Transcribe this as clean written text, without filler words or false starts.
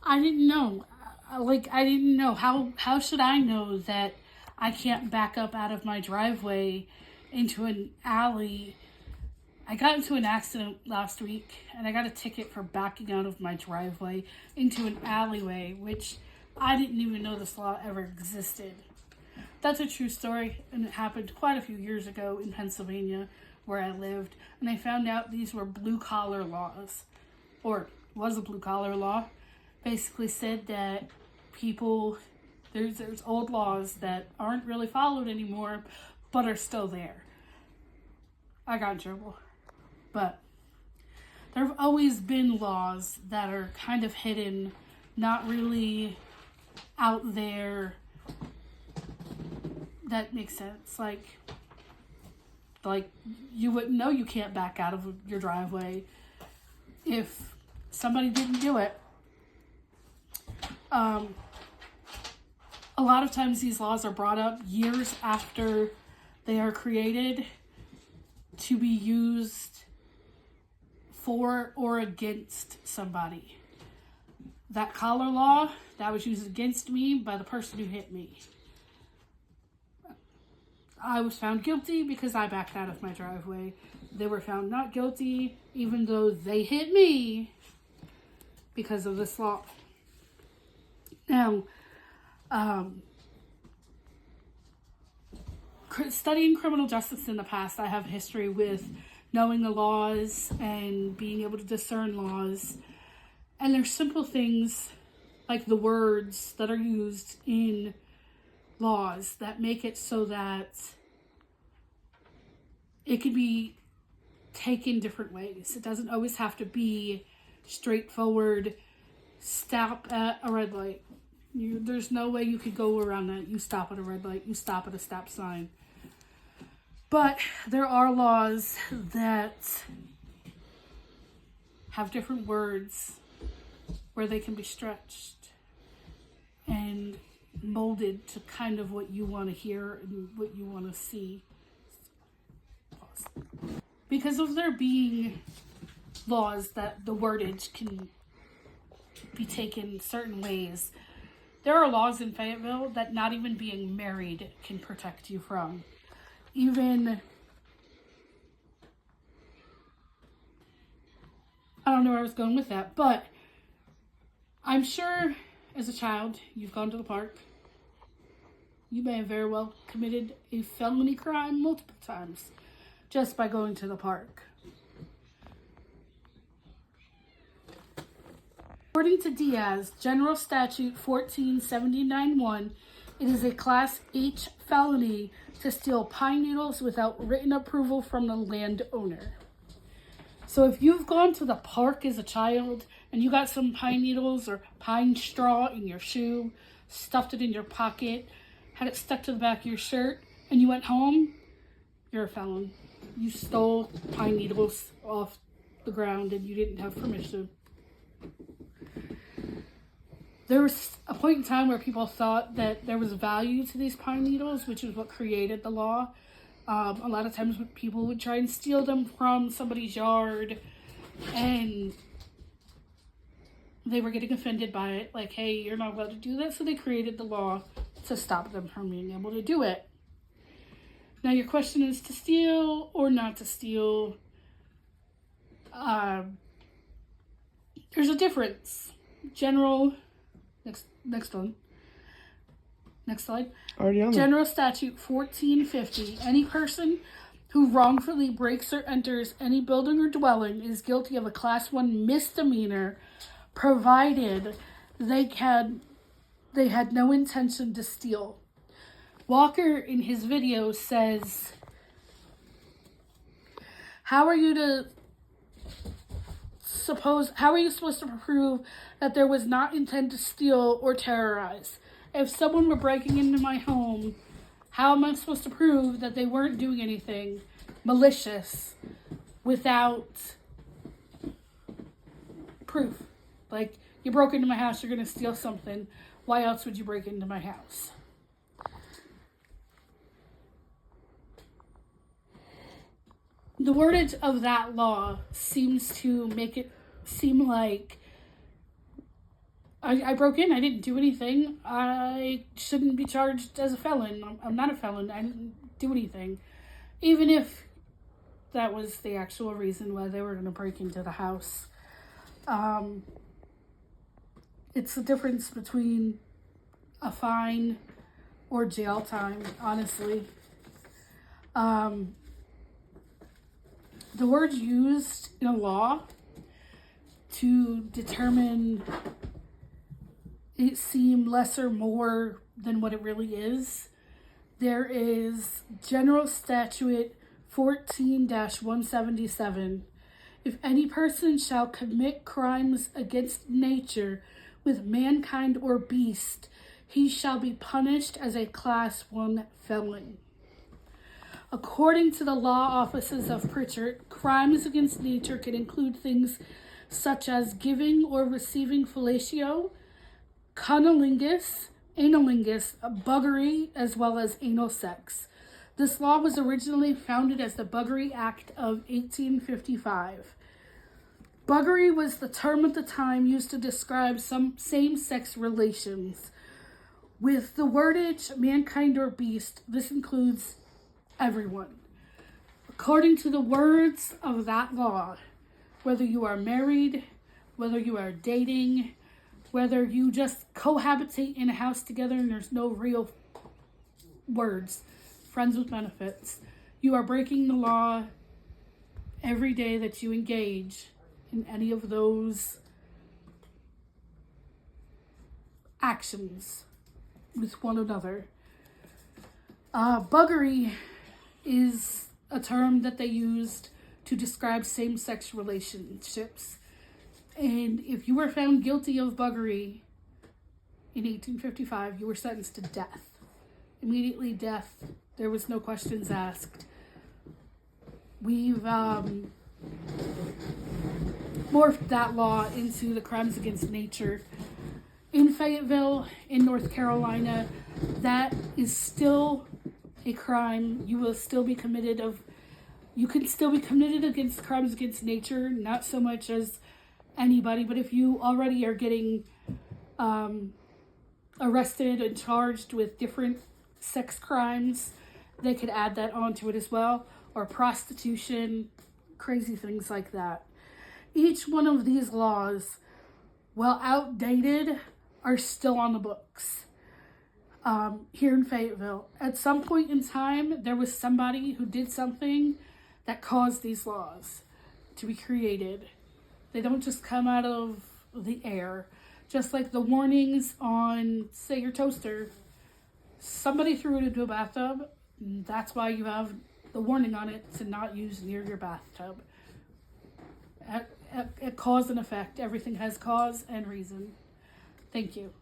I didn't know. I didn't know. How should I know that I can't back up out of my driveway into an alley? I got into an accident last week and I got a ticket for backing out of my driveway into an alleyway, which I didn't even know this law ever existed. That's a true story, and it happened quite a few years ago in Pennsylvania where I lived, and I found out these were blue-collar laws, or was a blue-collar law. Basically said that people, there's old laws that aren't really followed anymore, but are still there. I got in trouble. But there have always been laws that are kind of hidden, not really out there. That makes sense. Like you wouldn't know you can't back out of your driveway if somebody didn't do it. A lot of times these laws are brought up years after they are created to be used for or against somebody. That collar law, that was used against me by the person who hit me. I was found guilty because I backed out of my driveway. They were found not guilty even though they hit me because of this law. Now, studying criminal justice in the past, I have history with knowing the laws and being able to discern laws. And there's simple things like the words that are used in laws that make it so that it can be taken different ways. It doesn't always have to be straightforward, stop at a red light. There's no way you could go around that. You stop at a red light, you stop at a stop sign. But there are laws that have different words where they can be stretched and molded to kind of what you want to hear and what you want to see. Because of there being laws that the wordage can be taken certain ways, there are laws in Fayetteville that not even being married can protect you from. Even, I don't know where I was going with that, but I'm sure as a child you've gone to the park. You may have very well committed a felony crime multiple times just by going to the park. According to Diaz, General Statute 1479-1, it is a Class H felony to steal pine needles without written approval from the landowner. So if you've gone to the park as a child and you got some pine needles or pine straw in your shoe, stuffed it in your pocket, had it stuck to the back of your shirt, and you went home, you're a felon. You stole pine needles off the ground and you didn't have permission. There was a point in time where people thought that there was value to these pine needles, which is what created the law. A lot of times people would try and steal them from somebody's yard, and they were getting offended by it. Like, hey, you're not allowed to do that. So they created the law to stop them from being able to do it. Now, your question is to steal or not to steal. There's a difference. Next slide. Already on there. General Statute 1450. Any person who wrongfully breaks or enters any building or dwelling is guilty of a Class 1 misdemeanor, provided they had no intention to steal. Walker, in his video, says, how are you supposed to prove that there was not intent to steal or terrorize? If someone were breaking into my home, how am I supposed to prove that they weren't doing anything malicious without proof? Like, you broke into my house, you're going to steal something. Why else would you break into my house? The wordage of that law seems to make it seem like I broke in. I didn't do anything. I shouldn't be charged as a felon. I'm not a felon. I didn't do anything. Even if that was the actual reason why they were going to break into the house. It's the difference between a fine or jail time, honestly. The words used in a law to determine it seem less or more than what it really is. There is General Statute 14-177. If any person shall commit crimes against nature with mankind or beast, he shall be punished as a Class 1 felon. According to the law offices of Pritchard, crimes against nature can include things such as giving or receiving fellatio, cunnilingus, analingus, buggery, as well as anal sex. This law was originally founded as the Buggery Act of 1855. Buggery was the term at the time used to describe some same-sex relations. With the wordage mankind or beast, this includes everyone. According to the words of that law, whether you are married, whether you are dating, whether you just cohabitate in a house together and there's no real words, friends with benefits, you are breaking the law every day that you engage in any of those actions with one another. Buggery is a term that they used to describe same-sex relationships. And if you were found guilty of buggery in 1855, you were sentenced to death. Immediately death. There was no questions asked. We've morphed that law into the crimes against nature. In Fayetteville, in North Carolina, that is still a crime. You can still be committed against crimes against nature, not so much as anybody, but if you already are getting arrested and charged with different sex crimes, they could add that onto it as well, or prostitution, crazy things like that. Each one of these laws, while outdated, are still on the books here in Fayetteville. At some point in time, there was somebody who did something that caused these laws to be created. They don't just come out of the air. Just like the warnings on, say, your toaster. Somebody threw it into a bathtub. That's why you have the warning on it to not use near your bathtub. At cause and effect. Everything has cause and reason. Thank you.